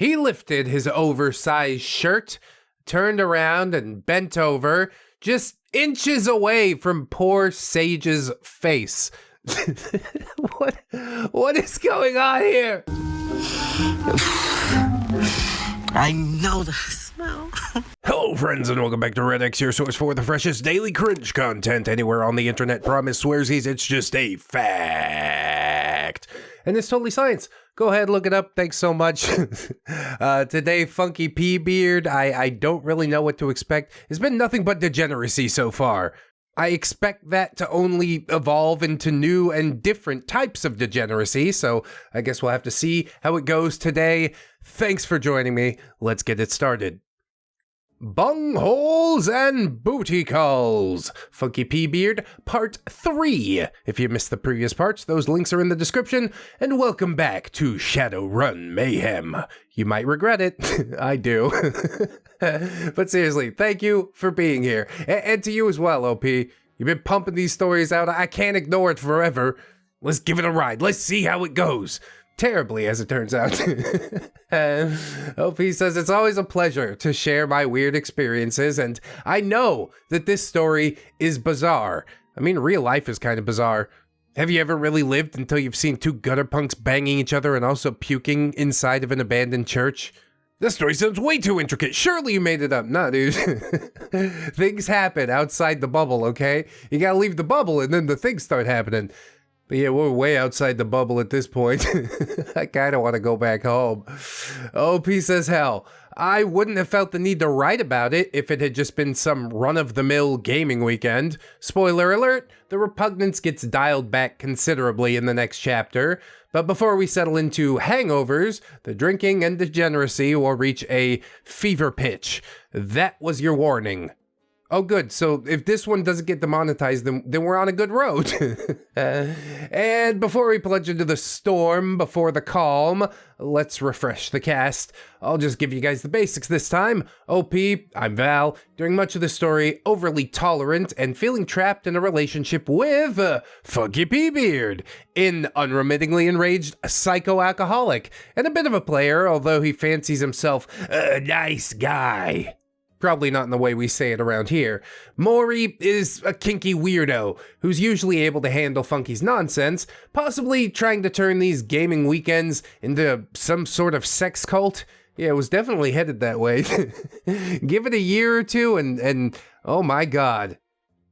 He lifted his oversized shirt, turned around and bent over, just inches away from poor Sage's face. What is going on here? I know the smell. Hello friends and welcome back to ReddX, your source for the freshest daily cringe content anywhere on the internet. Promise swearsies, it's just a fact. And it's totally science. Go ahead, look it up. Thanks so much. Today, Funky P beard. I don't really know what to expect. It's been nothing but degeneracy so far. I expect that to only evolve into new and different types of degeneracy, so I guess we'll have to see how it goes today. Thanks for joining me. Let's get it started. Bungholes and booty calls. Funky P beard, part 3. If you missed the previous parts, those links are in the description. And welcome back to Shadowrun Mayhem. You might regret it. I do. But seriously, thank you for being here. And to you as well, OP. You've been pumping these stories out. I can't ignore it forever. Let's give it a ride. Let's see how it goes. Terribly, as it turns out. OP says, it's always a pleasure to share my weird experiences, and I know that this story is bizarre. I mean, real life is kind of bizarre. Have you ever really lived until you've seen two gutter punks banging each other and also puking inside of an abandoned church? This story sounds way too intricate. Surely you made it up. Nah, dude. Things happen outside the bubble, okay? You gotta leave the bubble and then the things start happening. But yeah, we're way outside the bubble at this point. I kind of want to go back home. OP says, hell, I wouldn't have felt the need to write about it if it had just been some run-of-the-mill gaming weekend. Spoiler alert, the repugnance gets dialed back considerably in the next chapter. But before we settle into hangovers, the drinking and degeneracy will reach a fever pitch. That was your warning. Oh, good. So if this one doesn't get demonetized, then we're on a good road. And before we plunge into the storm before the calm, let's refresh the cast. I'll just give you guys the basics this time. OP, I'm Val. During much of the story, overly tolerant and feeling trapped in a relationship with Funky P beard, an unremittingly enraged psycho-alcoholic, and a bit of a player, although he fancies himself a nice guy. Probably not in the way we say it around here. Maury is a kinky weirdo who's usually able to handle Funky's nonsense, possibly trying to turn these gaming weekends into some sort of sex cult. Yeah, it was definitely headed that way. Give it a year or two and oh my god.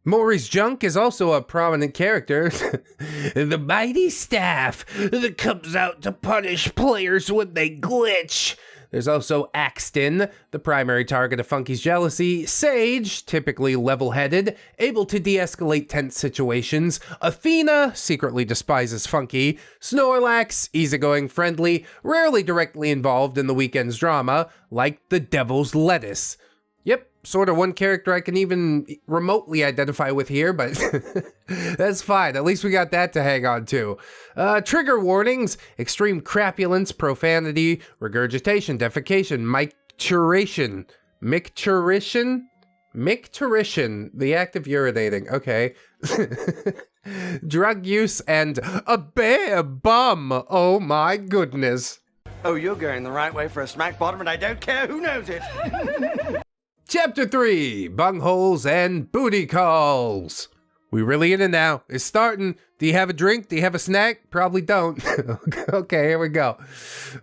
Maury's junk is also a prominent character. The mighty staff that comes out to punish players when they glitch. There's also Axton, the primary target of Funky's jealousy, Sage, typically level-headed, able to de-escalate tense situations, Athena, secretly despises Funky, Snorlax, easygoing friendly, rarely directly involved in the weekend's drama, like the Devil's Lettuce. Yep, sort of one character I can even remotely identify with here, but that's fine. At least we got that to hang on to. Trigger warnings: extreme crapulence, profanity, regurgitation, defecation, micturition, the act of urinating, okay. Drug use, and a bare bum. Oh my goodness. Oh, you're going the right way for a smack bottom, and I don't care who knows it. Chapter 3, Bungholes and Booty Calls. We really in it now. It's starting. Do you have a drink? Do you have a snack? Probably don't. Okay, here we go.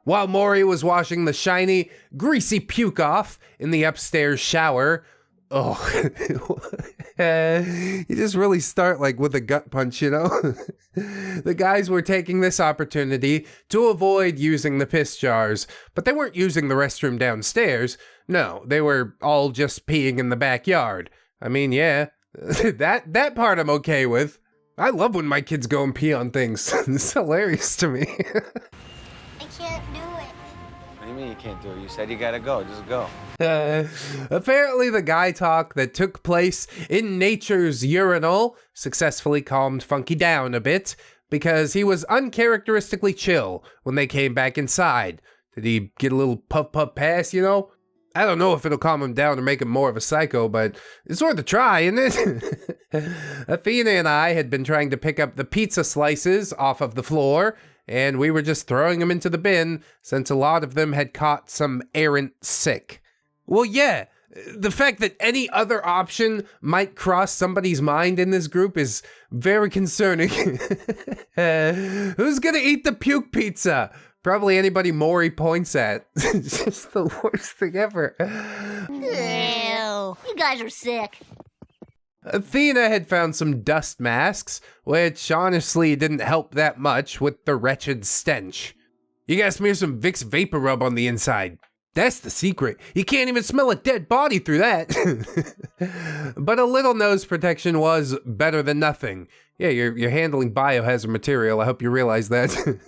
While Maury was washing the shiny, greasy puke off in the upstairs shower. Oh, you just really start like with a gut punch, you know? The guys were taking this opportunity to avoid using the piss jars, but they weren't using the restroom downstairs. No, they were all just peeing in the backyard. I mean, yeah, that part I'm okay with. I love when my kids go and pee on things. It's hilarious to me. I can't do it. What do you mean you can't do it? You said you gotta go. Just go. Apparently the guy talk that took place in nature's urinal successfully calmed Funky down a bit because he was uncharacteristically chill when they came back inside. Did he get a little puff pass, you know? I don't know if it'll calm him down or make him more of a psycho, but it's worth a try, isn't it? Athena and I had been trying to pick up the pizza slices off of the floor, and we were just throwing them into the bin since a lot of them had caught some errant sick. Well, yeah, the fact that any other option might cross somebody's mind in this group is very concerning. Who's gonna eat the puke pizza? Probably anybody Maury points at. It's just the worst thing ever. Ew. You guys are sick. Athena had found some dust masks, which honestly didn't help that much with the wretched stench. You gotta smear some Vicks Vapor Rub on the inside. That's the secret. You can't even smell a dead body through that. But a little nose protection was better than nothing. Yeah, you're handling biohazard material. I hope you realize that.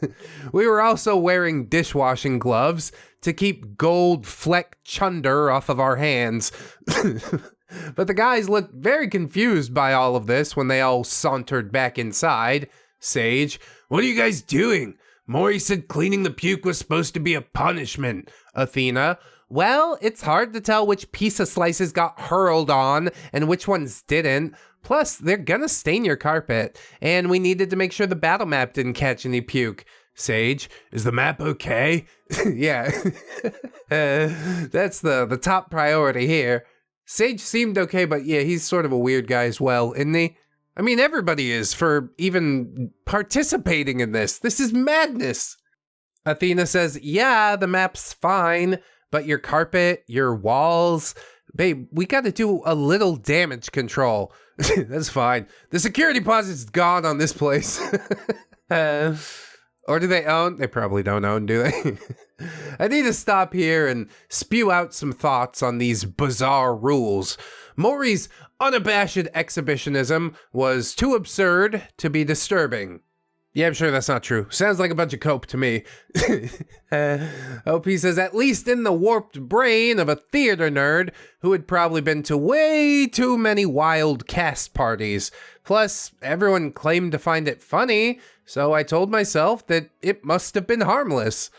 We were also wearing dishwashing gloves to keep gold fleck chunder off of our hands. But the guys looked very confused by all of this when they all sauntered back inside. Sage, what are you guys doing? Maury said cleaning the puke was supposed to be a punishment. Athena, well, it's hard to tell which pizza slices got hurled on and which ones didn't. Plus, they're gonna stain your carpet, and we needed to make sure the battle map didn't catch any puke. Sage, is the map okay? Yeah, that's the top priority here. Sage seemed okay, but yeah, he's sort of a weird guy as well, isn't he? I mean, everybody is for even participating in this. This is madness. Athena says, yeah, the map's fine, but your carpet, your walls, babe, we gotta do a little damage control. That's fine. The security deposit's gone on this place. Or do they own? They probably don't own, do they? I need to stop here and spew out some thoughts on these bizarre rules. Maury's unabashed exhibitionism was too absurd to be disturbing. Yeah, I'm sure that's not true. Sounds like a bunch of cope to me. OP says, at least in the warped brain of a theater nerd who had probably been to way too many wild cast parties. Plus, everyone claimed to find it funny, so I told myself that it must have been harmless.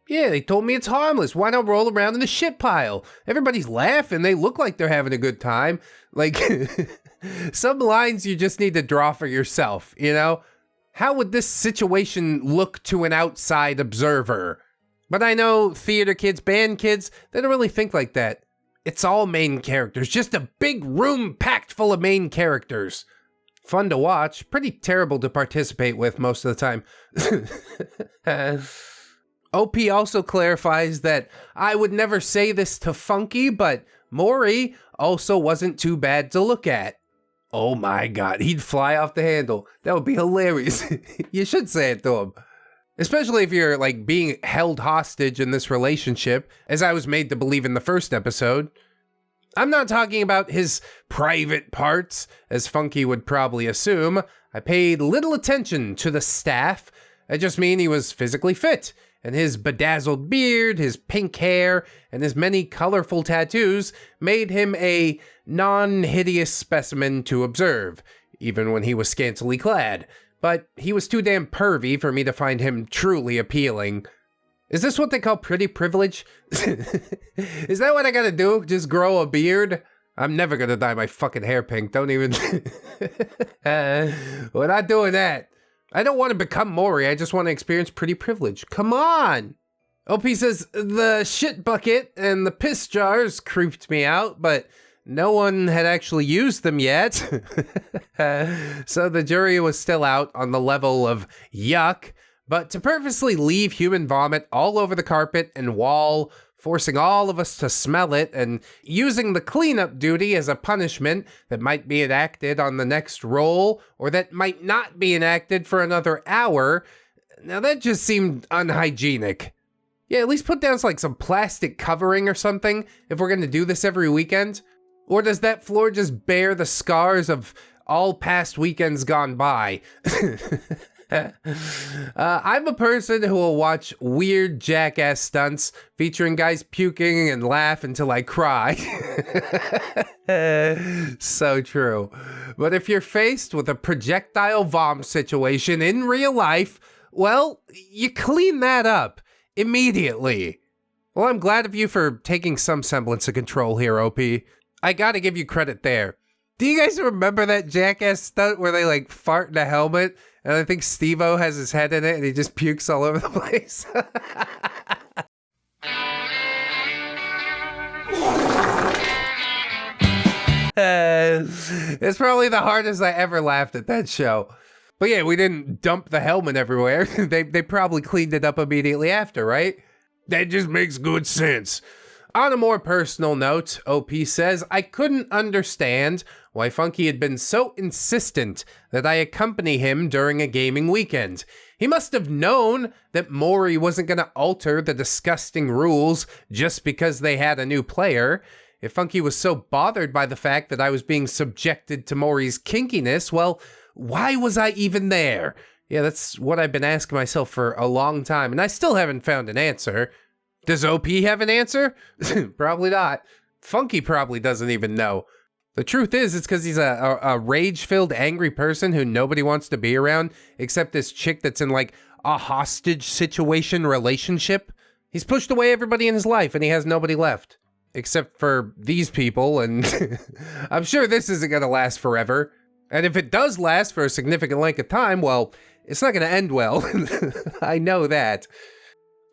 Yeah, they told me it's harmless. Why not roll around in a shit pile? Everybody's laughing. They look like they're having a good time. Like, some lines you just need to draw for yourself, you know? How would this situation look to an outside observer? But I know theater kids, band kids, they don't really think like that. It's all main characters, just a big room packed full of main characters. Fun to watch, pretty terrible to participate with most of the time. OP also clarifies that I would never say this to Funky, but Maury also wasn't too bad to look at. Oh my god, he'd fly off the handle. That would be hilarious. You should say it to him. Especially if you're, like, being held hostage in this relationship, as I was made to believe in the first episode. I'm not talking about his private parts, as Funky would probably assume. I paid little attention to the staff. I just mean he was physically fit, and his bedazzled beard, his pink hair, and his many colorful tattoos made him a non-hideous specimen to observe, even when he was scantily clad. But he was too damn pervy for me to find him truly appealing. Is this what they call pretty privilege? Is that what I gotta do? Just grow a beard? I'm never gonna dye my fucking hair pink, don't even... We're not doing that. I don't want to become Maury, I just want to experience pretty privilege. Come on! OP says, the shit bucket and the piss jars creeped me out, but no one had actually used them yet. So the jury was still out on the level of yuck, but to purposely leave human vomit all over the carpet and wall, forcing all of us to smell it, and using the cleanup duty as a punishment that might be enacted on the next roll, or that might not be enacted for another hour, now that just seemed unhygienic. Yeah, at least put down like some plastic covering or something if we're gonna do this every weekend. Or does that floor just bear the scars of all past weekends gone by? I'm a person who will watch weird jackass stunts featuring guys puking and laugh until I cry. So true. But if you're faced with a projectile vom situation in real life, well, you clean that up immediately. Well, I'm glad of you for taking some semblance of control here, OP. I gotta give you credit there. Do you guys remember that jackass stunt where they like fart in a helmet and I think Steve-O has his head in it and he just pukes all over the place? It's probably the hardest I ever laughed at that show. But yeah, we didn't dump the helmet everywhere. They probably cleaned it up immediately after, right? That just makes good sense. On a more personal note, OP says, I couldn't understand why Funky had been so insistent that I accompany him during a gaming weekend. He must have known that Mori wasn't going to alter the disgusting rules just because they had a new player. If Funky was so bothered by the fact that I was being subjected to Mori's kinkiness, well, why was I even there? Yeah, that's what I've been asking myself for a long time, and I still haven't found an answer. Does OP have an answer? Probably not. Funky probably doesn't even know. The truth is, it's because he's a rage-filled, angry person who nobody wants to be around, except this chick that's in, like, a hostage situation relationship. He's pushed away everybody in his life, and he has nobody left. Except for these people, and I'm sure this isn't going to last forever. And if it does last for a significant length of time, well, it's not going to end well. I know that.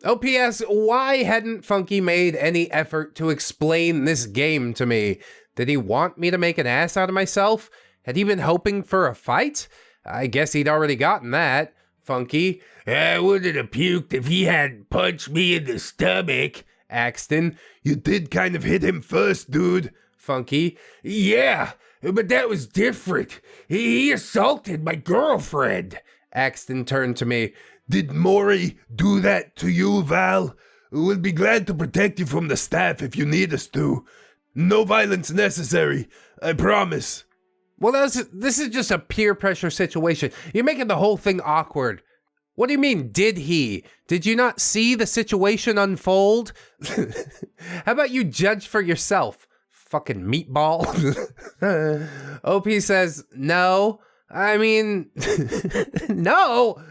OPS, why hadn't Funky made any effort to explain this game to me? Did he want me to make an ass out of myself? Had he been hoping for a fight? I guess he'd already gotten that. Funky, I wouldn't have puked if he hadn't punched me in the stomach. Axton, you did kind of hit him first, dude. Funky, yeah, but that was different. He assaulted my girlfriend. Axton turned to me. Did Mori do that to you, Val? We'll be glad to protect you from the staff if you need us to. No violence necessary, I promise. Well, this is just a peer pressure situation. You're making the whole thing awkward. What do you mean, did he? Did you not see the situation unfold? How about you judge for yourself? Fucking meatball. OP says, no. I mean, no.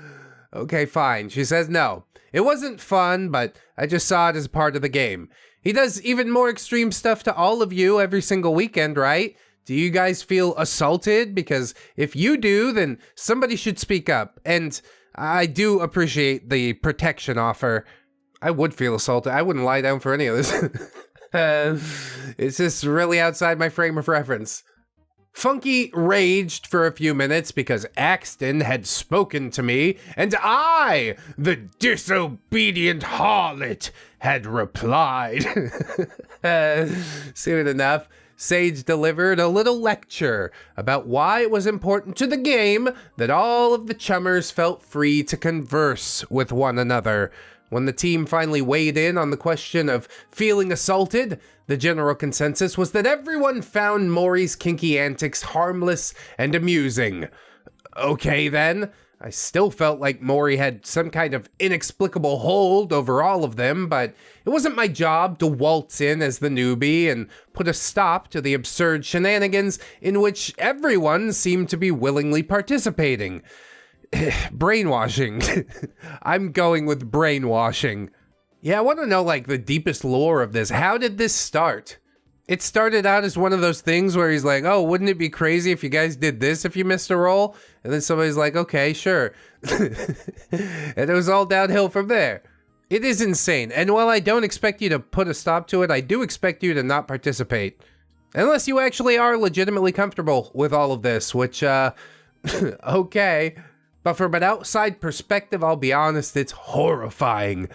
Okay, fine. She says no. It wasn't fun, but I just saw it as part of the game. He does even more extreme stuff to all of you every single weekend, right? Do you guys feel assaulted? Because if you do, then somebody should speak up. And I do appreciate the protection offer. I would feel assaulted. I wouldn't lie down for any of this. It's just really outside my frame of reference. Funky raged for a few minutes because Axton had spoken to me, and I, the disobedient harlot, had replied. Soon enough, Sage delivered a little lecture about why it was important to the game that all of the chummers felt free to converse with one another. When the team finally weighed in on the question of feeling assaulted, the general consensus was that everyone found Mori's kinky antics harmless and amusing. Okay then, I still felt like Mori had some kind of inexplicable hold over all of them, but it wasn't my job to waltz in as the newbie and put a stop to the absurd shenanigans in which everyone seemed to be willingly participating. Brainwashing. I'm going with brainwashing. Yeah, I want to know, like, the deepest lore of this. How did this start? It started out as one of those things where he's like, oh, wouldn't it be crazy if you guys did this if you missed a roll? And then somebody's like, okay, sure. And it was all downhill from there. It is insane. And while I don't expect you to put a stop to it, I do expect you to not participate. Unless you actually are legitimately comfortable with all of this, which, okay. But from an outside perspective, I'll be honest, it's horrifying.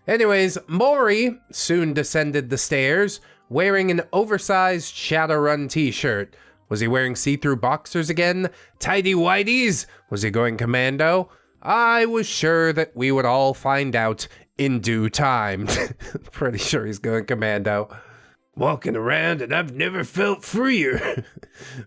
Anyways, Mori soon descended the stairs, wearing an oversized Shadowrun t-shirt. Was he wearing see-through boxers again? Tidy-whities? Was he going commando? I was sure that we would all find out in due time. Pretty sure he's going commando. Walking around and I've never felt freer.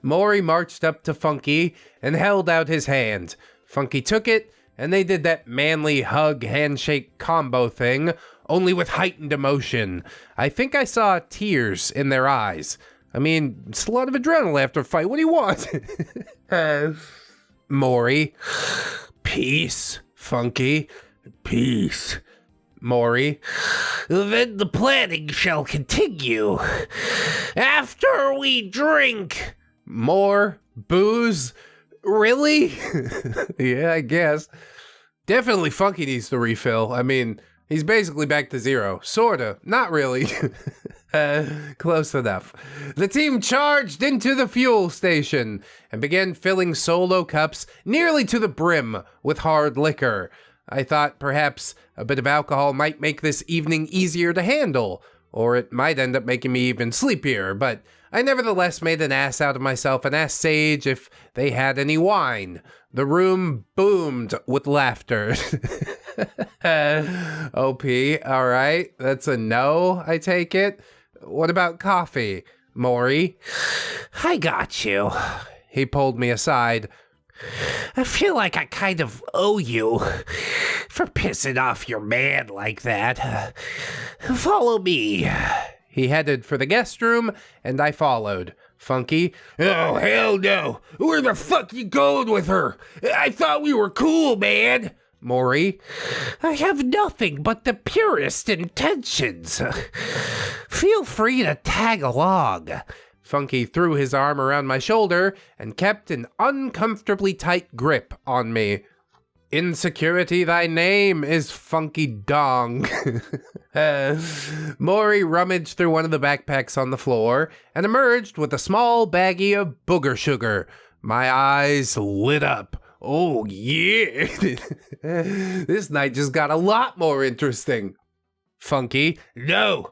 Mori marched up to Funky and held out his hand. Funky took it, and they did that manly hug handshake combo thing, only with heightened emotion. I think I saw tears in their eyes. I mean, it's a lot of adrenaline after a fight. What do you want? Mori. Peace. Funky. Peace. Mori. Then the planning shall continue. After we drink. More booze? Really? Yeah, I guess. Definitely Funky needs to refill. I mean, he's basically back to zero. Sorta. Not really. Close enough. The team charged into the fuel station and began filling solo cups nearly to the brim with hard liquor. I thought perhaps a bit of alcohol might make this evening easier to handle, or it might end up making me even sleepier, but I nevertheless made an ass out of myself and asked Sage if they had any wine. The room boomed with laughter. OP, all right, that's a no, I take it. What about coffee? Maury? I got you. He pulled me aside. I feel like I kind of owe you for pissing off your man like that. Follow me. He headed for the guest room, and I followed. Funky? Oh, hell no. Where the fuck you going with her? I thought we were cool, man. Maury? I have nothing but the purest intentions. Feel free to tag along. Funky threw his arm around my shoulder and kept an uncomfortably tight grip on me. Insecurity, thy name is Funky Dong. Maury rummaged through one of the backpacks on the floor and emerged with a small baggie of booger sugar. My eyes lit up. Oh, yeah. This night just got a lot more interesting. Funky? No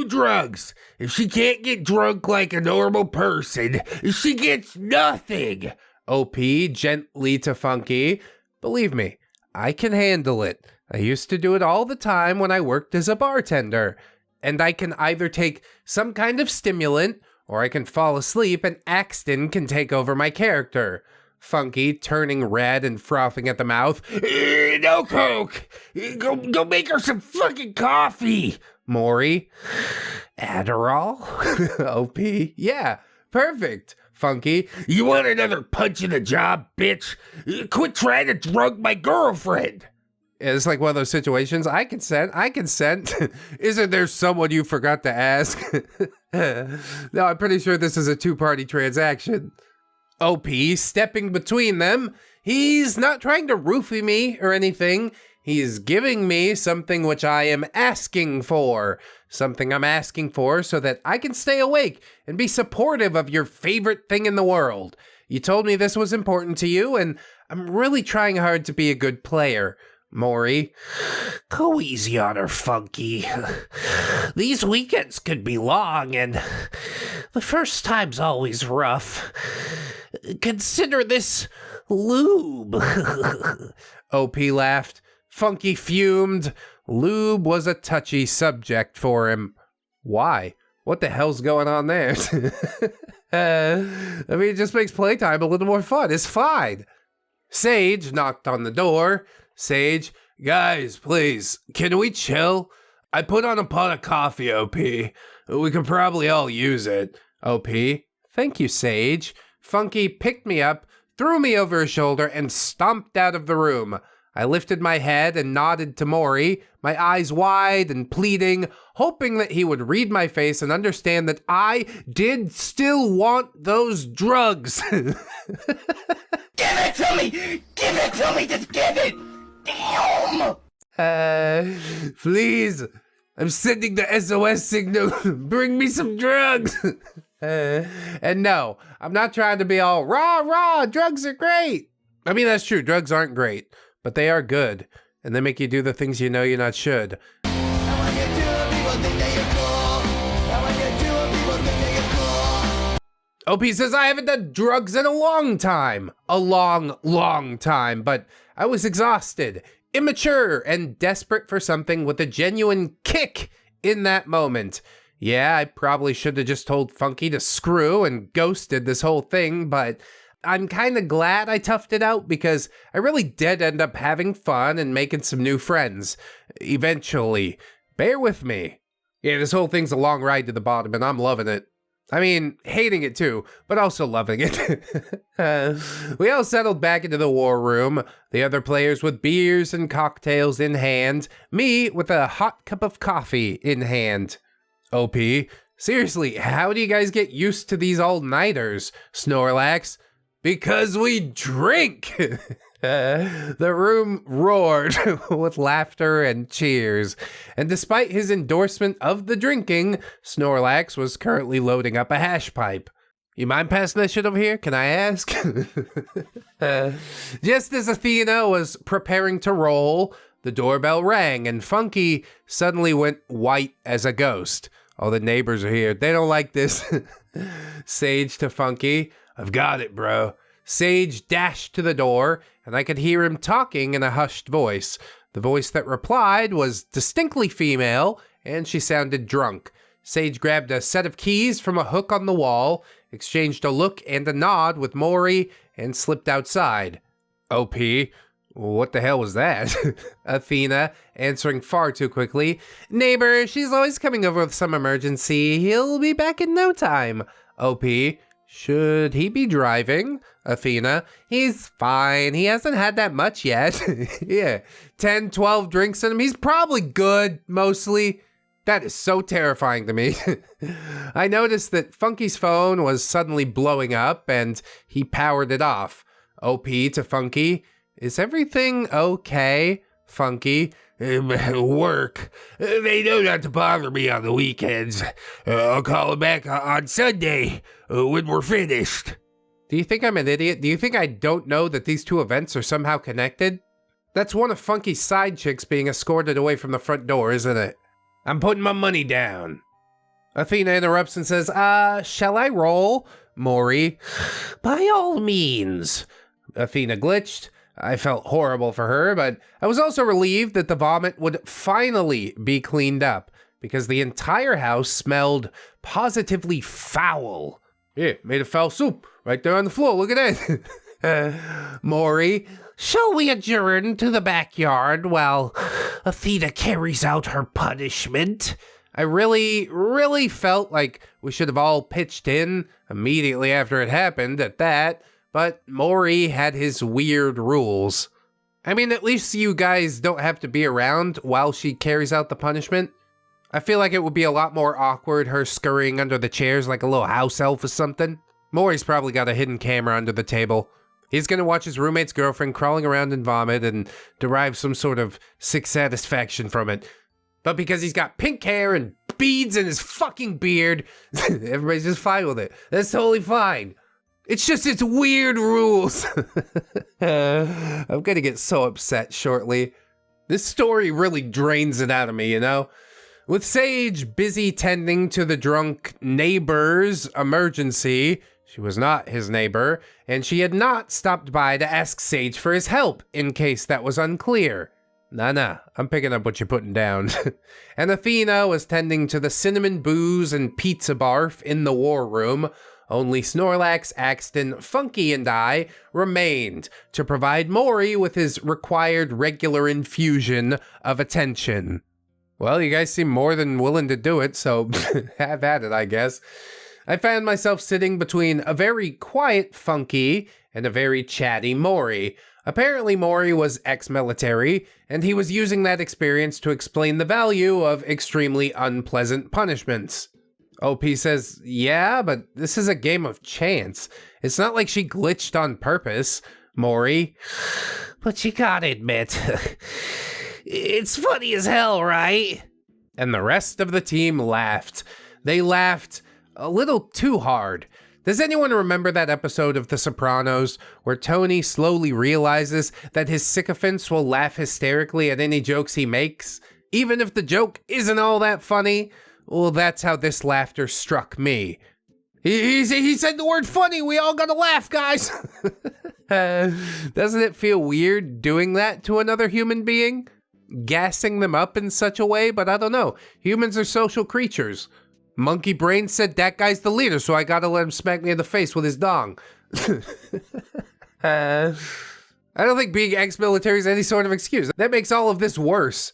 drugs. If she can't get drunk like a normal person, she gets nothing. OP gently to Funky. Believe me, I can handle it. I used to do it all the time when I worked as a bartender. And I can either take some kind of stimulant, or I can fall asleep and Axton can take over my character. Funky, turning red and frothing at the mouth. No coke. Go make her some fucking coffee. Maury. Adderall? OP. Yeah, perfect. Funky. You want another punch in the job, bitch? Quit trying to drug my girlfriend. It's like one of those situations. I consent. Isn't there someone you forgot to ask? No, I'm pretty sure this is a two-party transaction. OP stepping between them. He's not trying to roofie me or anything. He's giving me something which I am asking for. Something I'm asking for so that I can stay awake and be supportive of your favorite thing in the world. You told me this was important to you, and I'm really trying hard to be a good player. Maury. Go easy on her, Funky. These weekends could be long, and the first time's always rough. Consider this lube. OP laughed. Funky fumed. Lube was a touchy subject for him. Why? What the hell's going on there? I mean, it just makes playtime a little more fun. It's fine. Sage knocked on the door. Sage, guys, please, can we chill? I put on a pot of coffee, OP. We could probably all use it. OP, thank you, Sage. Funky picked me up, threw me over his shoulder, and stomped out of the room. I lifted my head and nodded to Maury, my eyes wide and pleading, hoping that he would read my face and understand that I did still want those drugs. Give it to me! Give it to me! Just give it! Damn! Please, I'm sending the SOS signal. Bring me some drugs. And no, I'm not trying to be all rah, drugs are great. I mean, that's true, drugs aren't great, but they are good, and they make you do the things you know you're not should. OP says I haven't done drugs in a long time. A long time, but I was exhausted, immature, and desperate for something with a genuine kick in that moment. Yeah, I probably should have just told Funky to screw and ghosted this whole thing, but I'm kind of glad I toughed it out because I really did end up having fun and making some new friends. Eventually. Bear with me. Yeah, this whole thing's a long ride to the bottom and I'm loving it. I mean, hating it too, but also loving it. We all settled back into the war room, the other players with beers and cocktails in hand, me with a hot cup of coffee in hand. OP, Seriously, how do you guys get used to these all-nighters, Snorlax? Because we drink! The room roared with laughter and cheers, and despite his endorsement of the drinking, Snorlax was currently loading up a hash pipe. You mind passing that shit over here? Can I ask? Just as Athena was preparing to roll, the doorbell rang, and Funky suddenly went white as a ghost. All the neighbors are here. They don't like this. Sage to Funky. I've got it, bro. Sage dashed to the door, and I could hear him talking in a hushed voice. The voice that replied was distinctly female, and she sounded drunk. Sage grabbed a set of keys from a hook on the wall, exchanged a look and a nod with Maury, and slipped outside. OP, what the hell was that? Athena, answering far too quickly. Neighbor, she's always coming over with some emergency. He'll be back in no time. OP, should he be driving? Athena, he's fine. He hasn't had that much yet. Yeah, 10, 12 drinks in him. He's probably good, mostly. That is so terrifying to me. I noticed that Funky's phone was suddenly blowing up, and he powered it off. OP to Funky, is everything okay, Funky? Work. They know not to bother me on the weekends. I'll call them back on Sunday when we're finished. Do you think I'm an idiot? Do you think I don't know that these two events are somehow connected? That's one of Funky's side chicks being escorted away from the front door, isn't it? I'm putting my money down. Athena interrupts and says, shall I roll? Maury, by all means. Athena glitched. I felt horrible for her, but I was also relieved that the vomit would finally be cleaned up, because the entire house smelled positively foul. Yeah, made a foul soup right there on the floor. Look at that. Maury, shall we adjourn to the backyard while Athena carries out her punishment? I really felt like we should have all pitched in immediately after it happened at that, but Maury had his weird rules. I mean, at least you guys don't have to be around while she carries out the punishment. I feel like it would be a lot more awkward, her scurrying under the chairs like a little house elf or something. Maury's probably got a hidden camera under the table. He's gonna watch his roommate's girlfriend crawling around in vomit and derive some sort of sick satisfaction from it. But because he's got pink hair and beads in his fucking beard, everybody's just fine with it. That's totally fine. It's just its weird rules. I'm gonna get so upset shortly. This story really drains it out of me, you know? With Sage busy tending to the drunk neighbor's emergency, she was not his neighbor, and she had not stopped by to ask Sage for his help, in case that was unclear. Nah, I'm picking up what you're putting down. And Athena was tending to the cinnamon booze and pizza barf in the war room. Only Snorlax, Axton, Funky, and I remained to provide Maury with his required regular infusion of attention. Well, you guys seem more than willing to do it, so have at it, I guess. I found myself sitting between a very quiet Funky and a very chatty Maury. Apparently Maury was ex-military, and he was using that experience to explain the value of extremely unpleasant punishments. OP says, yeah, but this is a game of chance. It's not like she glitched on purpose, Maury. But you gotta admit, it's funny as hell, right? And the rest of the team laughed. They laughed a little too hard. Does anyone remember that episode of The Sopranos where Tony slowly realizes that his sycophants will laugh hysterically at any jokes he makes, even if the joke isn't all that funny? Well, that's how this laughter struck me. He said the word funny, we all gotta laugh, guys! Doesn't it feel weird doing that to another human being? Gassing them up in such a way, but I don't know. Humans are social creatures. Monkey Brain said that guy's the leader, so I gotta let him smack me in the face with his dong. I don't think being ex-military is any sort of excuse. That makes all of this worse.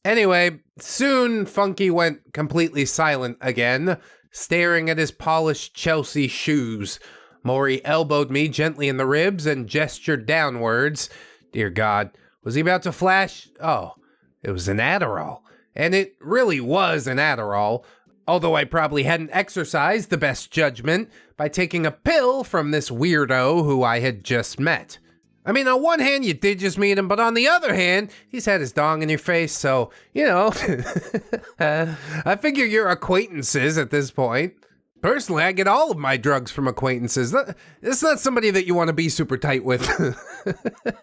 Anyway, soon Funky went completely silent again, staring at his polished Chelsea shoes. Maury elbowed me gently in the ribs and gestured downwards. Dear God, was he about to flash? Oh, it was an Adderall. And it really was an Adderall. Although I probably hadn't exercised the best judgment by taking a pill from this weirdo who I had just met. I mean, on one hand, you did just meet him, but on the other hand, he's had his dong in your face, so, you know, I figure you're acquaintances at this point. Personally, I get all of my drugs from acquaintances. It's not somebody that you want to be super tight with.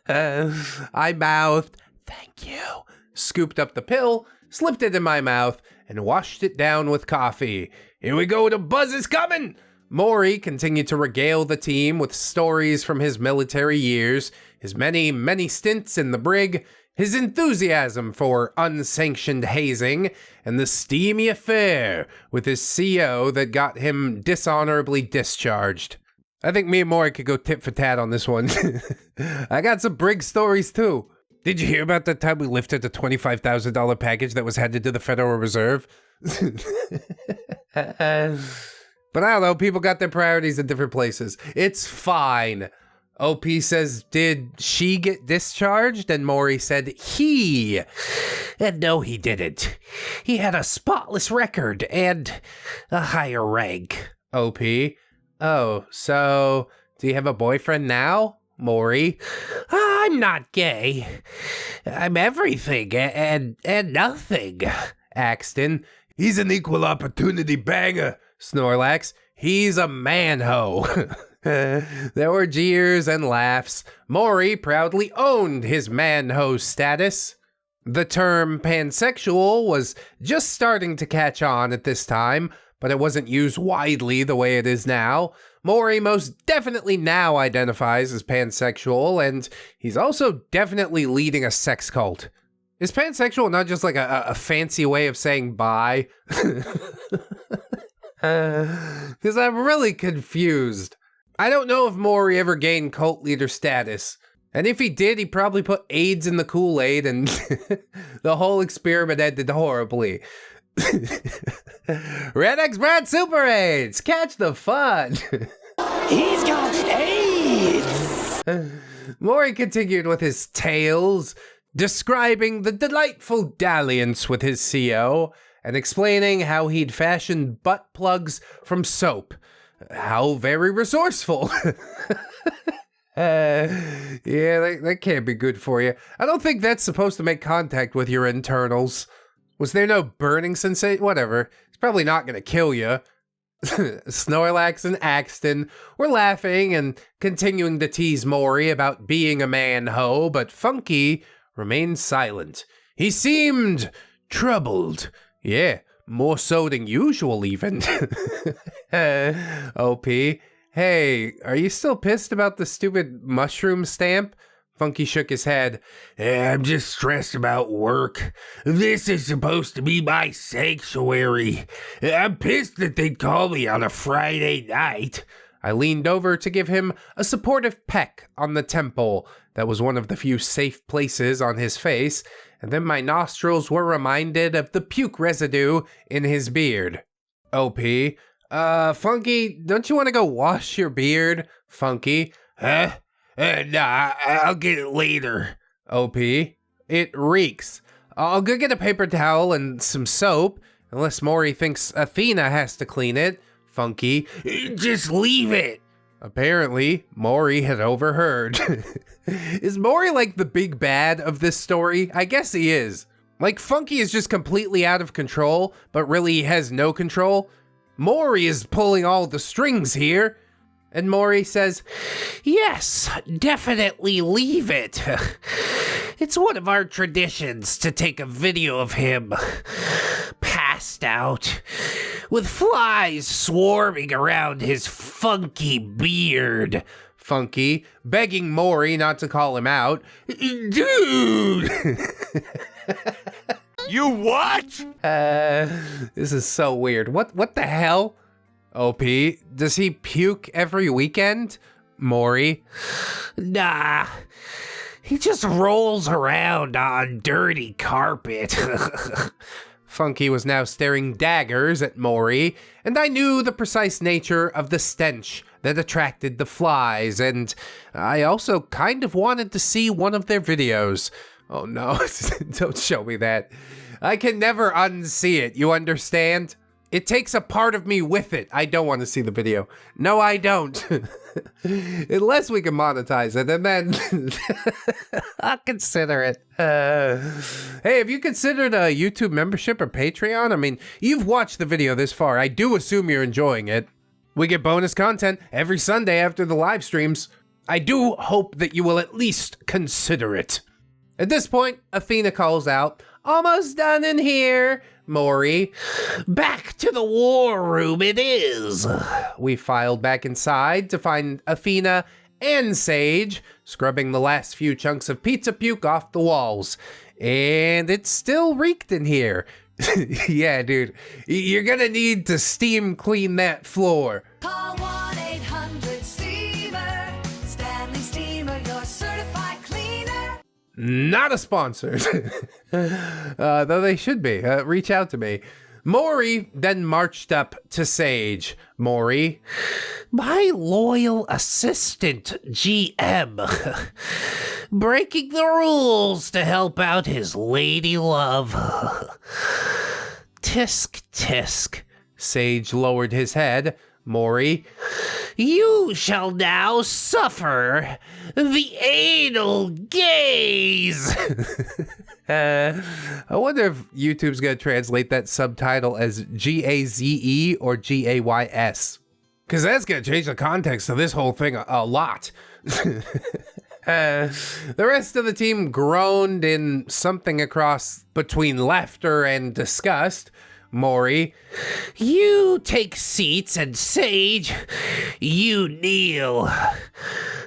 I mouthed, "Thank you," scooped up the pill, slipped it in my mouth, and washed it down with coffee. "Here we go, the buzz is coming!" Maury continued to regale the team with stories from his military years, his many, many stints in the brig, his enthusiasm for unsanctioned hazing, and the steamy affair with his CO that got him dishonorably discharged. I think me and Maury could go tit for tat on this one. I got some brig stories too. Did you hear about that time we lifted the $25,000 package that was headed to the Federal Reserve? But I don't know, people got their priorities in different places. It's fine. OP says, "Did she get discharged?" And Maury said, "He." And no, he didn't. He had a spotless record and a higher rank. OP, "Oh, so do you have a boyfriend now?" Maury, "I'm not gay. I'm everything and nothing." Axton, "He's an equal opportunity banger." Snorlax, "He's a man-ho." There were jeers and laughs. Maury proudly owned his man-ho status. The term pansexual was just starting to catch on at this time, but it wasn't used widely the way it is now. Maury most definitely now identifies as pansexual, and he's also definitely leading a sex cult. Is pansexual not just like a fancy way of saying bi? Because I'm really confused. I don't know if Maury ever gained cult leader status. And if he did, he probably put AIDS in the Kool-Aid and the whole experiment ended horribly. ReddX Brad Super AIDS! Catch the fun! He's got AIDS! Maury continued with his tales, describing the delightful dalliance with his CO, and explaining how he'd fashioned butt plugs from soap. How very resourceful. Yeah, that can't be good for you. I don't think that's supposed to make contact with your internals. Was there no burning sensation? Whatever. It's probably not going to kill you. Snorlax and Axton were laughing and continuing to tease Maury about being a man-ho, but Funky remained silent. He seemed troubled. Yeah, more so than usual even. OP, "Hey, are you still pissed about the stupid mushroom stamp?" Funky shook his head. I'm just stressed about work. This is supposed to be my sanctuary. I'm pissed that they'd call me on a Friday night. I leaned over to give him a supportive peck on the temple. That was one of the few safe places on his face, and then my nostrils were reminded of the puke residue in his beard. OP, Funky, don't you want to go wash your beard? Funky, Huh? Nah, I'll get it later. OP, "It reeks. I'll go get a paper towel and some soap, unless Maury thinks Athena has to clean it." Funky, Just leave it. Apparently, Maury had overheard. Is Maury like the big bad of this story? I guess he is. Like, Funky is just completely out of control, but really has no control. Maury is pulling all the strings here. And Maury says, Yes, definitely leave it. It's one of our traditions to take a video of him passed out, with flies swarming around his funky beard. Funky, begging Maury not to call him out. Dude! You what? This is so weird. What the hell? OP, does he puke every weekend? Maury, Nah, he just rolls around on dirty carpet. Funky was now staring daggers at Maury, and I knew the precise nature of the stench that attracted the flies, and I also kind of wanted to see one of their videos. Oh no, don't show me that. I can never unsee it, you understand? It takes a part of me with it. I don't want to see the video. No, I don't. Unless we can monetize it, and then I'll consider it. Hey, have you considered a YouTube membership or Patreon? I mean, you've watched the video this far. I do assume you're enjoying it. We get bonus content every Sunday after the live streams. I do hope that you will at least consider it. At this point, Athena calls out, "Almost done in here, Maury." Back to the war room it is. We filed back inside to find Athena and Sage scrubbing the last few chunks of pizza puke off the walls. And it still reeked in here. Yeah, dude, you're gonna need to steam clean that floor. Call 1-800-STEAMER. Stanley Steamer, your certified cleaner. Not a sponsor. Though they should be. Reach out to me. Maury then marched up to Sage. Maury, my loyal assistant, GM, breaking the rules to help out his lady love. Tisk, tisk. Sage lowered his head. Maury, you shall now suffer the anal gaze. I wonder if YouTube's gonna translate that subtitle as Gaze or Gays. Because that's gonna change the context of this whole thing a lot. The rest of the team groaned in something across between laughter and disgust. Maury, you take seats, and Sage, you kneel.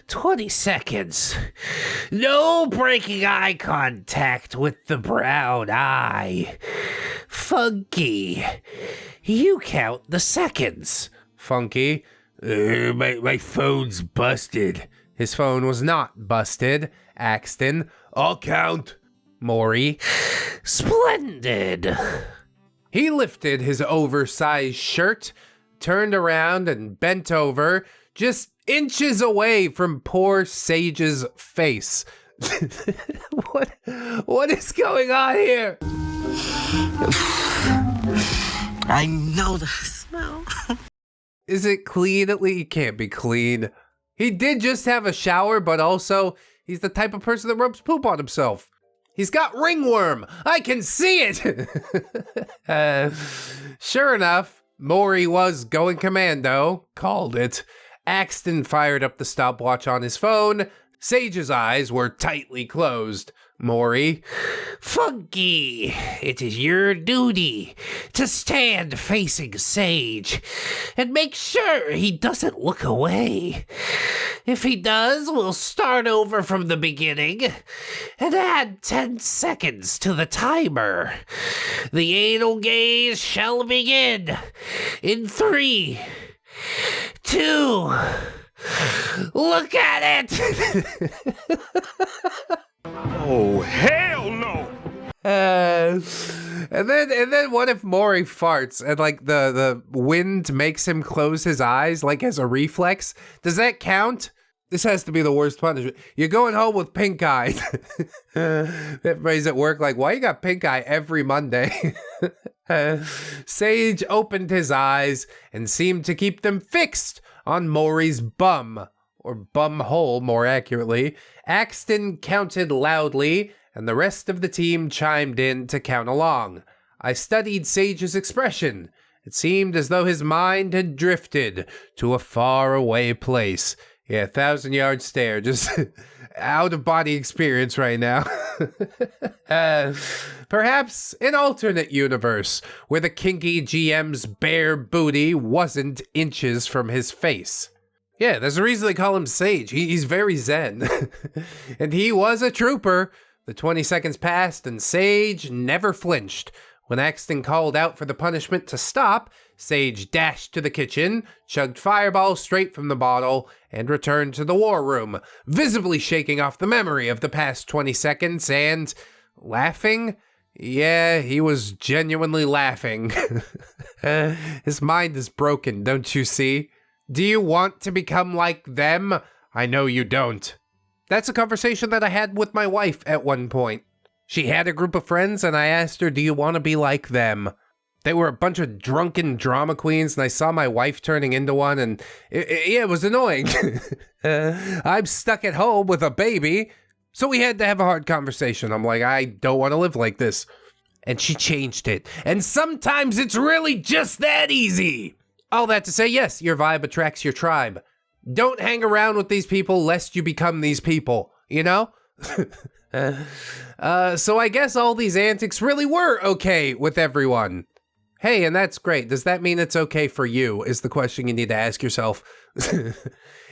20 seconds. No breaking eye contact with the brown eye. Funky, you count the seconds. Funky, My phone's busted. His phone was not busted. Axton, I'll count. Maury, splendid. He lifted his oversized shirt, turned around and bent over, just inches away from poor Sage's face. What is going on here? I know the smell. Is it clean? At least it can't be clean. He did just have a shower, but also he's the type of person that rubs poop on himself. He's got ringworm. I can see it. Sure enough, Maury was going commando. Called it. Axton fired up the stopwatch on his phone. Sage's eyes were tightly closed. Maury, Funky, it is your duty to stand facing Sage and make sure he doesn't look away. If he does, we'll start over from the beginning and add 10 seconds to the timer. The anal gaze shall begin in 3, 2, look at it! Oh, hell no! and then what if Maury farts and like the wind makes him close his eyes like as a reflex? Does that count? This has to be the worst punishment. You're going home with pink eye. Everybody's at work like, why you got pink eye every Monday? Sage opened his eyes and seemed to keep them fixed on Maury's bum. Or bum hole, more accurately. Axton counted loudly, and the rest of the team chimed in to count along. I studied Sage's expression. It seemed as though his mind had drifted to a faraway place. Yeah, 1,000-yard stare, just out-of-body experience right now. Perhaps an alternate universe where the kinky GM's bare booty wasn't inches from his face. Yeah, there's a reason they call him Sage. He's very zen. And he was a trooper. The 20 seconds passed and Sage never flinched. When Axton called out for the punishment to stop, Sage dashed to the kitchen, chugged Fireball straight from the bottle, and returned to the war room, visibly shaking off the memory of the past 20 seconds and laughing. Yeah, he was genuinely laughing. His mind is broken, don't you see? Do you want to become like them? I know you don't. That's a conversation that I had with my wife at one point. She had a group of friends and I asked her, do you want to be like them? They were a bunch of drunken drama queens, and I saw my wife turning into one, and it was annoying. I'm stuck at home with a baby, so we had to have a hard conversation. I'm like, I don't want to live like this. And she changed it. And sometimes it's really just that easy. All that to say, yes, your vibe attracts your tribe. Don't hang around with these people lest you become these people, you know? So I guess all these antics really were okay with everyone. Hey, and that's great. Does that mean it's okay for you, is the question you need to ask yourself.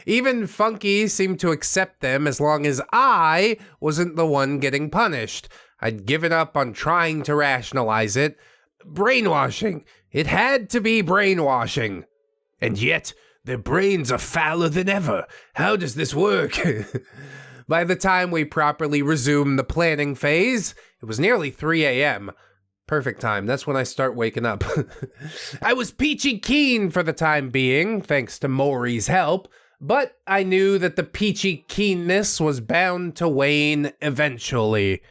Even Funky seemed to accept them as long as I wasn't the one getting punished. I'd given up on trying to rationalize it. Brainwashing. It had to be brainwashing. And yet, their brains are fouler than ever. How does this work? By the time we properly resumed the planning phase, it was nearly 3 a.m., perfect time. That's when I start waking up. I was peachy keen for the time being, thanks to Maury's help, but I knew that the peachy keenness was bound to wane eventually.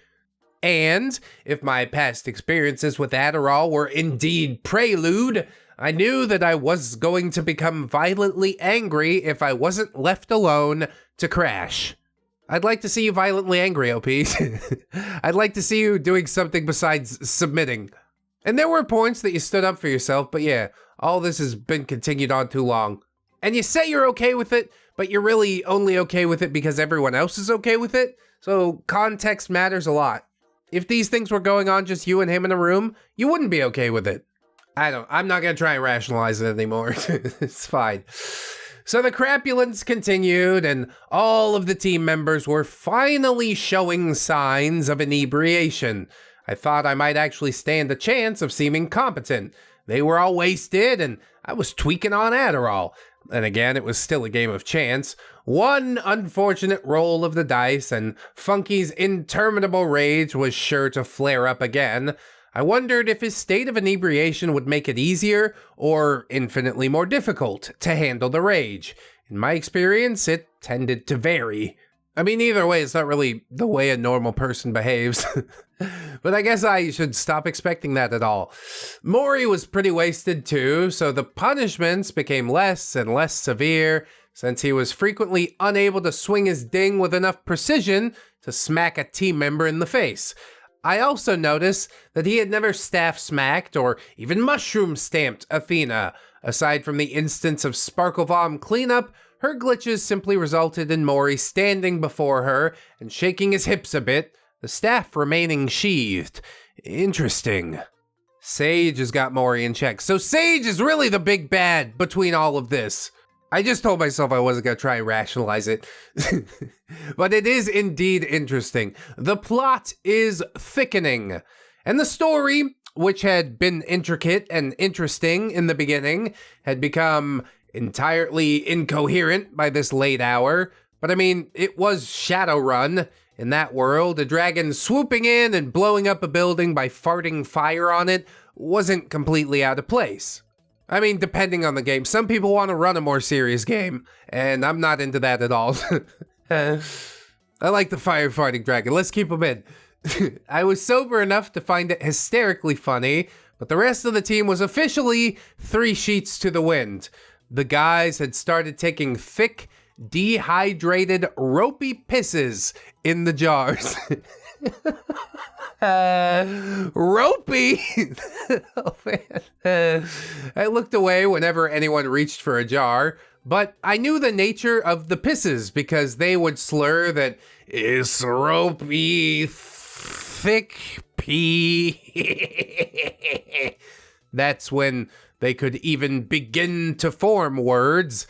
And if my past experiences with Adderall were indeed prelude, I knew that I was going to become violently angry if I wasn't left alone to crash. I'd like to see you violently angry, OP. I'd like to see you doing something besides submitting. And there were points that you stood up for yourself, but yeah, all this has been continued on too long. And you say you're okay with it, but you're really only okay with it because everyone else is okay with it. So context matters a lot. If these things were going on just you and him in a room, you wouldn't be okay with it. I'm not gonna try and rationalize it anymore. It's fine. So the crapulence continued, and all of the team members were finally showing signs of inebriation. I thought I might actually stand a chance of seeming competent. They were all wasted, and I was tweaking on Adderall. And again, it was still a game of chance. One unfortunate roll of the dice, and Funky's interminable rage was sure to flare up again. I wondered if his state of inebriation would make it easier or infinitely more difficult to handle the rage. In my experience, it tended to vary. I mean, either way, it's not really the way a normal person behaves. But I guess I should stop expecting that at all. Maury was pretty wasted too, so the punishments became less and less severe since he was frequently unable to swing his ding with enough precision to smack a team member in the face. I also noticed that he had never staff smacked or even mushroom stamped Athena. Aside from the instance of Sparkle Vom cleanup, her glitches simply resulted in Maury standing before her and shaking his hips a bit, the staff remaining sheathed. Interesting. Sage has got Maury in check. So Sage is really the big bad between all of this. I just told myself I wasn't going to try and rationalize it. But it is indeed interesting. The plot is thickening. And the story, which had been intricate and interesting in the beginning, had become entirely incoherent by this late hour. But I mean, it was Shadowrun. In that world, a dragon swooping in and blowing up a building by farting fire on it wasn't completely out of place. I mean, depending on the game. Some people want to run a more serious game, and I'm not into that at all. I like the fire farting dragon. Let's keep him in. I was sober enough to find it hysterically funny, but the rest of the team was officially 3 sheets to the wind. The guys had started taking thick, dehydrated, ropey pisses in the jars. Ropey? Oh man. I looked away whenever anyone reached for a jar, but I knew the nature of the pisses because they would slur that it's ropey, thick pee. That's when they could even begin to form words.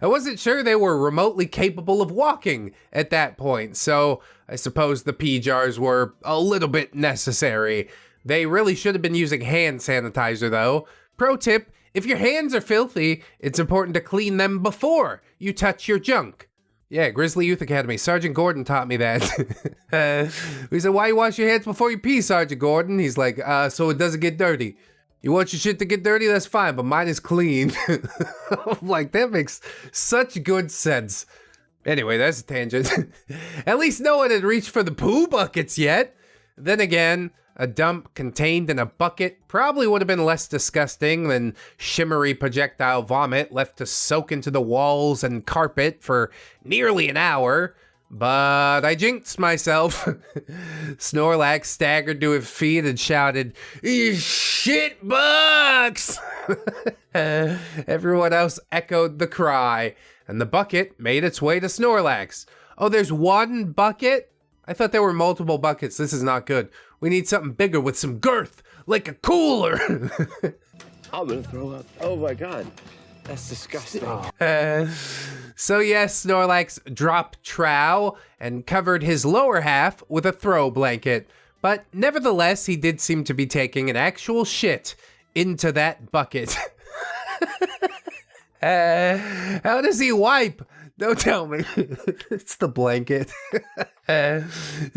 I wasn't sure they were remotely capable of walking at that point, so I suppose the pee jars were a little bit necessary. They really should have been using hand sanitizer though. Pro tip, if your hands are filthy, it's important to clean them before you touch your junk. Yeah, Grizzly Youth Academy. Sergeant Gordon taught me that. We said, why you wash your hands before you pee, Sergeant Gordon? He's like, so it doesn't get dirty. You want your shit to get dirty? That's fine, but mine is clean. I'm like, that makes such good sense. Anyway, that's a tangent. At least no one had reached for the poo buckets yet. Then again, A dump contained in a bucket probably would have been less disgusting than shimmery projectile vomit left to soak into the walls and carpet for nearly an hour. But I jinxed myself. Snorlax staggered to his feet and shouted, "Shit bucks!" Everyone else echoed the cry, and the bucket made its way to Snorlax. Oh, there's one bucket? I thought there were multiple buckets. This is not good. We need something bigger with some girth, like a cooler. I'm gonna throw up. Oh my god. That's disgusting. So yes, Snorlax dropped trow and covered his lower half with a throw blanket. But nevertheless, he did seem to be taking an actual shit into that bucket. How does he wipe? Don't tell me. It's the blanket.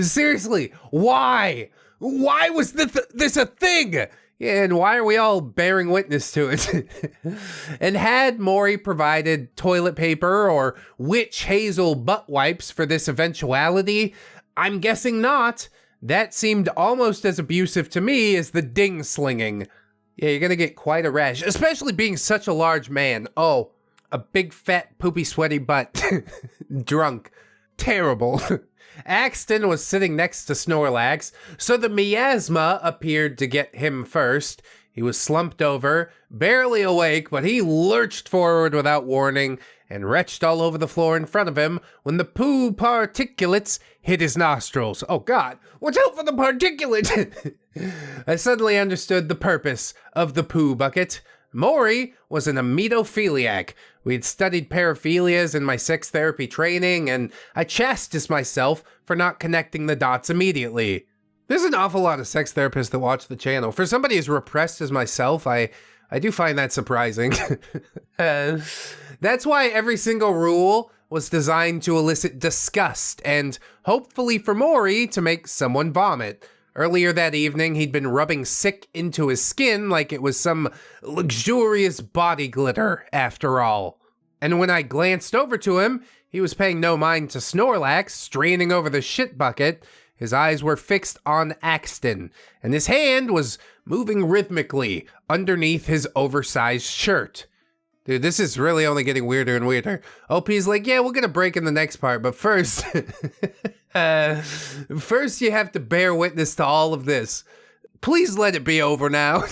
Seriously, why? Why was this a thing? Yeah, and why are we all bearing witness to it? And had Maury provided toilet paper or witch hazel butt wipes for this eventuality? I'm guessing not. That seemed almost as abusive to me as the ding slinging. Yeah, you're gonna get quite a rash, especially being such a large man. Oh, a big fat poopy sweaty butt. Drunk. Terrible. Axton was sitting next to Snorlax, so the miasma appeared to get him first. He was slumped over, barely awake, but he lurched forward without warning and retched all over the floor in front of him when the poo particulates hit his nostrils. Oh god, watch out for the particulate! I suddenly understood the purpose of the poo bucket. Maury was an ametophiliac. We'd studied paraphilias in my sex therapy training, and I chastised myself for not connecting the dots immediately. There's an awful lot of sex therapists that watch the channel. For somebody as repressed as myself, I do find that surprising. That's why every single rule was designed to elicit disgust and, hopefully for Maury, to make someone vomit. Earlier that evening, he'd been rubbing sick into his skin like it was some luxurious body glitter, after all. And when I glanced over to him, he was paying no mind to Snorlax, straining over the shit bucket. His eyes were fixed on Axton, and his hand was moving rhythmically underneath his oversized shirt. Dude, this is really only getting weirder and weirder. OP's like, yeah, we're gonna break in the next part, but first... first you have to bear witness to all of this. Please let it be over now.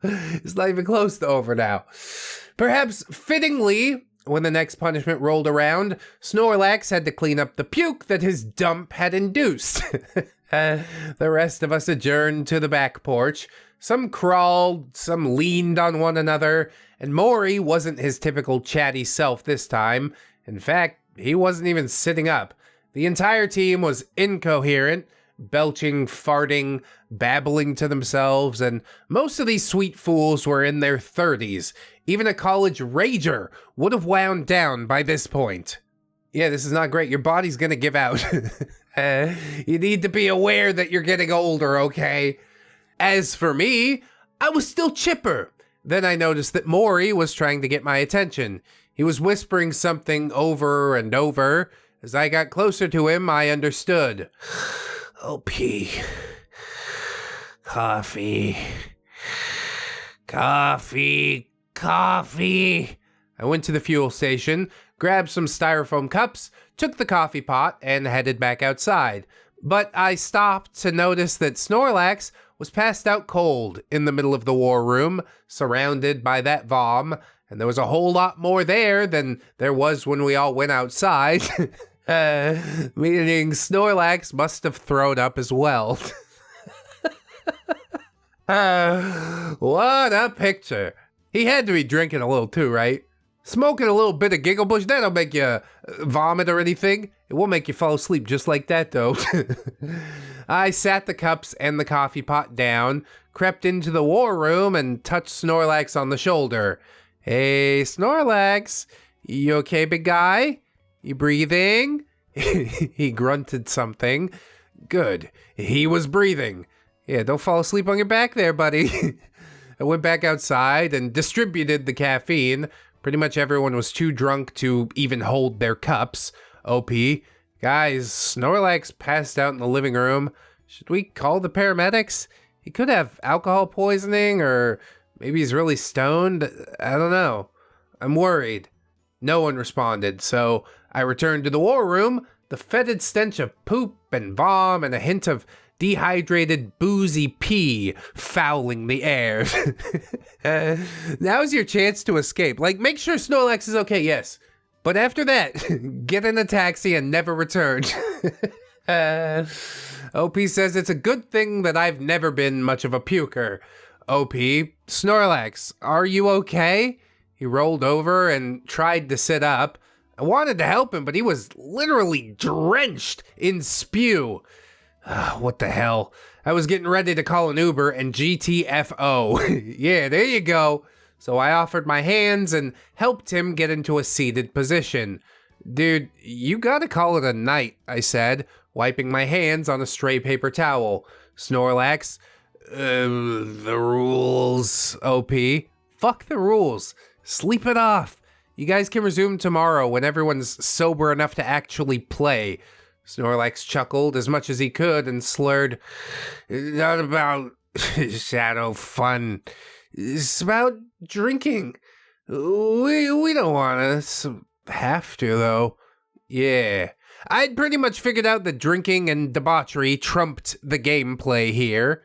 It's not even close to over now. Perhaps fittingly, when the next punishment rolled around, Snorlax had to clean up the puke that his dump had induced. The rest of us adjourned to the back porch. Some crawled, some leaned on one another, and Maury wasn't his typical chatty self this time. In fact, he wasn't even sitting up. The entire team was incoherent, belching, farting, babbling to themselves, and most of these sweet fools were in their 30s. Even a college rager would have wound down by this point. Yeah, this is not great. Your body's gonna give out. You need to be aware that you're getting older, okay? As for me, I was still chipper. Then I noticed that Maury was trying to get my attention. He was whispering something over and over. As I got closer to him, I understood. OP. Coffee. Coffee. Coffee. I went to the fuel station, grabbed some styrofoam cups, took the coffee pot, and headed back outside. But I stopped to notice that Snorlax was passed out cold in the middle of the war room, surrounded by that vom, and there was a whole lot more there than there was when we all went outside. Meaning Snorlax must have thrown up as well. What a picture. He had to be drinking a little too, right? Smoking a little bit of Giggle Bush, that'll make you vomit or anything. It won't make you fall asleep just like that, though. I sat the cups and the coffee pot down, crept into the war room, and touched Snorlax on the shoulder. Hey, Snorlax, you okay, big guy? You breathing? He grunted something. Good. He was breathing. Yeah, don't fall asleep on your back there, buddy. I went back outside and distributed the caffeine. Pretty much everyone was too drunk to even hold their cups. OP. Guys, Snorlax passed out in the living room. Should we call the paramedics? He could have alcohol poisoning, or maybe he's really stoned. I don't know. I'm worried. No one responded, so I returned to the war room, the fetid stench of poop and vom and a hint of dehydrated boozy pee fouling the air. Now's your chance to escape. Like, make sure Snorlax is okay, yes. But after that, get in a taxi and never return. OP says it's a good thing that I've never been much of a puker. OP, Snorlax, are you okay? He rolled over and tried to sit up. I wanted to help him, but he was literally drenched in spew. What the hell? I was getting ready to call an Uber and GTFO. Yeah, there you go. So I offered my hands and helped him get into a seated position. Dude, you gotta call it a night, I said, wiping my hands on a stray paper towel. Snorlax, the rules, OP. Fuck the rules. Sleep it off. You guys can resume tomorrow when everyone's sober enough to actually play. Snorlax chuckled as much as he could and slurred, not about shadow fun. It's about drinking. We don't want to have to, though. Yeah. I'd pretty much figured out that drinking and debauchery trumped the gameplay here.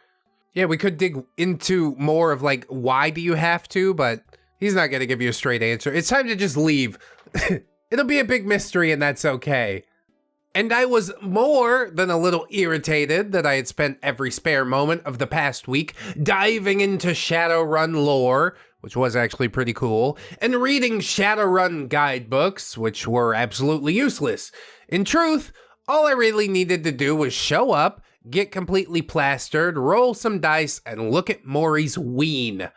Yeah, we could dig into more of, like, why do you have to, but he's not going to give you a straight answer. It's time to just leave. It'll be a big mystery, and that's okay. And I was more than a little irritated that I had spent every spare moment of the past week diving into Shadowrun lore, which was actually pretty cool, and reading Shadowrun guidebooks, which were absolutely useless. In truth, all I really needed to do was show up, get completely plastered, roll some dice, and look at Maury's ween.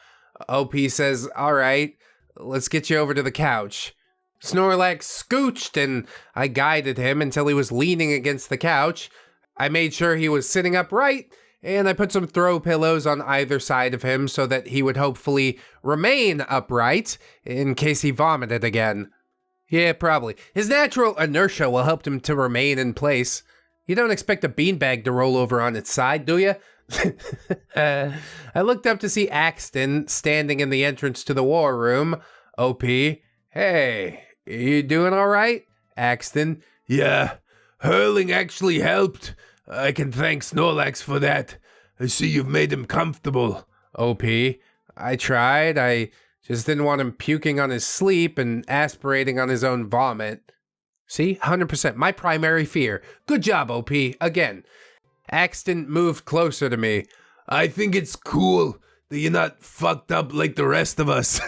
OP says, all right, let's get you over to the couch. Snorlax scooched and I guided him until he was leaning against the couch. I made sure he was sitting upright and I put some throw pillows on either side of him so that he would hopefully remain upright in case he vomited again. Yeah, probably. His natural inertia will help him to remain in place. You don't expect a beanbag to roll over on its side, do you? I looked up to see Axton standing in the entrance to the war room. OP, hey, you doing all right? Axton, Yeah, hurling actually helped. I can thank Snorlax for that. I see you've made him comfortable. OP, I tried. I just didn't want him puking on his sleep and aspirating on his own vomit. See, 100%, my primary fear. Good job, OP, again. Axton moved closer to me. I think it's cool that you're not fucked up like the rest of us.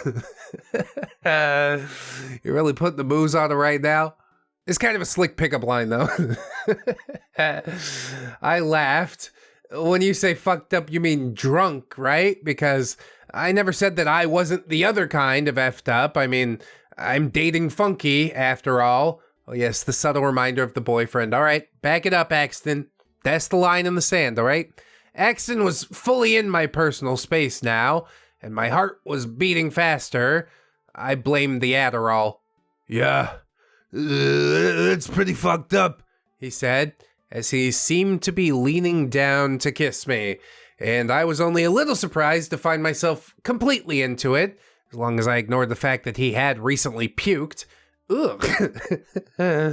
You're really putting the moves on it right now? It's kind of a slick pickup line, though. I laughed. When you say fucked up, you mean drunk, right? Because I never said that I wasn't the other kind of effed up. I mean, I'm dating Funky, after all. Oh, yes, the subtle reminder of the boyfriend. All right, back it up, Axton. That's the line in the sand, all right? Axton was fully in my personal space now, and my heart was beating faster. I blamed the Adderall. Yeah, that's pretty fucked up, he said, as he seemed to be leaning down to kiss me, and I was only a little surprised to find myself completely into it, as long as I ignored the fact that he had recently puked. Ugh.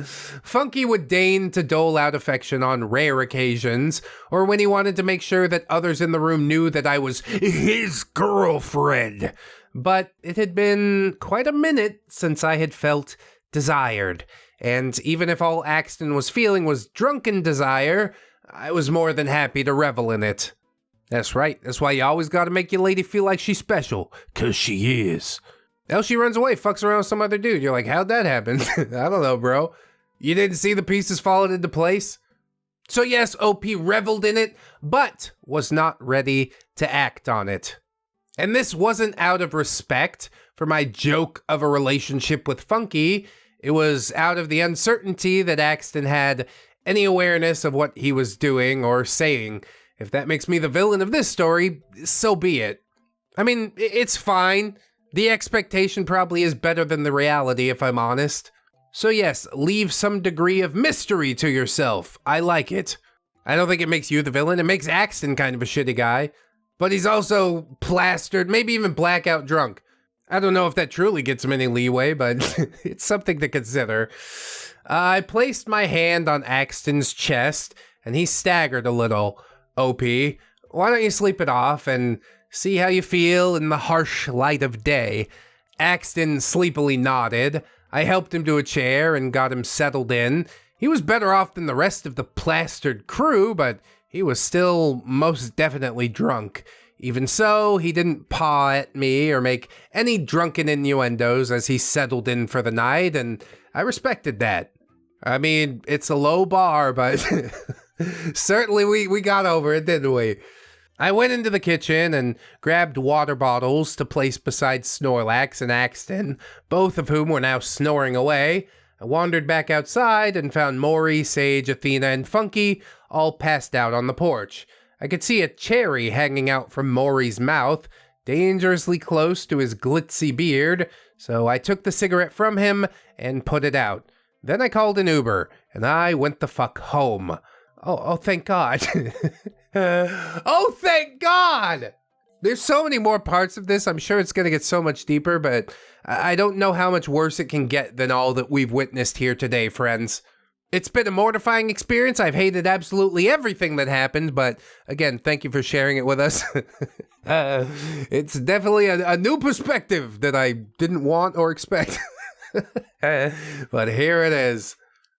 Funky would deign to dole out affection on rare occasions, or when he wanted to make sure that others in the room knew that I was his girlfriend. But it had been quite a minute since I had felt desired, and even if all Axton was feeling was drunken desire, I was more than happy to revel in it. That's right, that's why you always gotta make your lady feel like she's special, 'cause she is. Else she runs away, fucks around with some other dude. You're like, how'd that happen? I don't know, bro. You didn't see the pieces falling into place? So yes, OP reveled in it, but was not ready to act on it. And this wasn't out of respect for my joke of a relationship with Funky. It was out of the uncertainty that Axton had any awareness of what he was doing or saying. If that makes me the villain of this story, so be it. I mean, it's fine. The expectation probably is better than the reality, if I'm honest. So yes, leave some degree of mystery to yourself. I like it. I don't think it makes you the villain. It makes Axton kind of a shitty guy. But he's also plastered, maybe even blackout drunk. I don't know if that truly gets him any leeway, but it's something to consider. I placed my hand on Axton's chest, and he staggered a little. OP, why don't you sleep it off and see how you feel in the harsh light of day? Axton sleepily nodded. I helped him to a chair and got him settled in. He was better off than the rest of the plastered crew, but he was still most definitely drunk. Even so, he didn't paw at me or make any drunken innuendos as he settled in for the night, and I respected that. I mean, it's a low bar, but certainly we got over it, didn't we? I went into the kitchen and grabbed water bottles to place beside Snorlax and Axton, both of whom were now snoring away. I wandered back outside and found Maury, Sage, Athena, and Funky all passed out on the porch. I could see a cherry hanging out from Maury's mouth, dangerously close to his glitzy beard, so I took the cigarette from him and put it out. Then I called an Uber, and I went the fuck home. Oh, thank God. Oh, thank God! There's so many more parts of this. I'm sure it's going to get so much deeper, but I don't know how much worse it can get than all that we've witnessed here today, friends. It's been a mortifying experience. I've hated absolutely everything that happened, but again, thank you for sharing it with us. It's definitely a new perspective that I didn't want or expect. But here it is.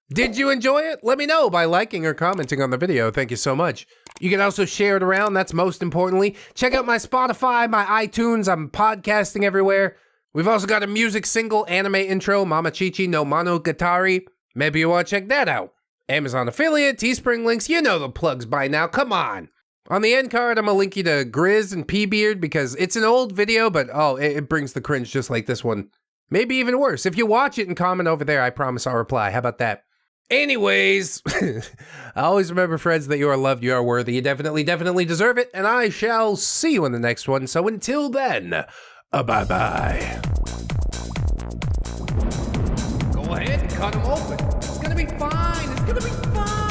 Did you enjoy it? Let me know by liking or commenting on the video. Thank you so much. You can also share it around, that's most importantly. Check out my Spotify, my iTunes, I'm podcasting everywhere. We've also got a music single, anime intro, Mama Chichi no Monogatari. Maybe you want to check that out. Amazon affiliate, Teespring links, you know the plugs by now, come on. On the end card, I'm gonna link you to Grizz and P-Beard because it's an old video, but it brings the cringe just like this one. Maybe even worse. If you watch it and comment over there, I promise I'll reply. How about that? Anyways, always remember, friends, that you are loved, you are worthy, you definitely deserve it, and I shall see you in the next one. So until then, bye-bye. Go ahead and cut them open. It's gonna be fine. It's gonna be fine.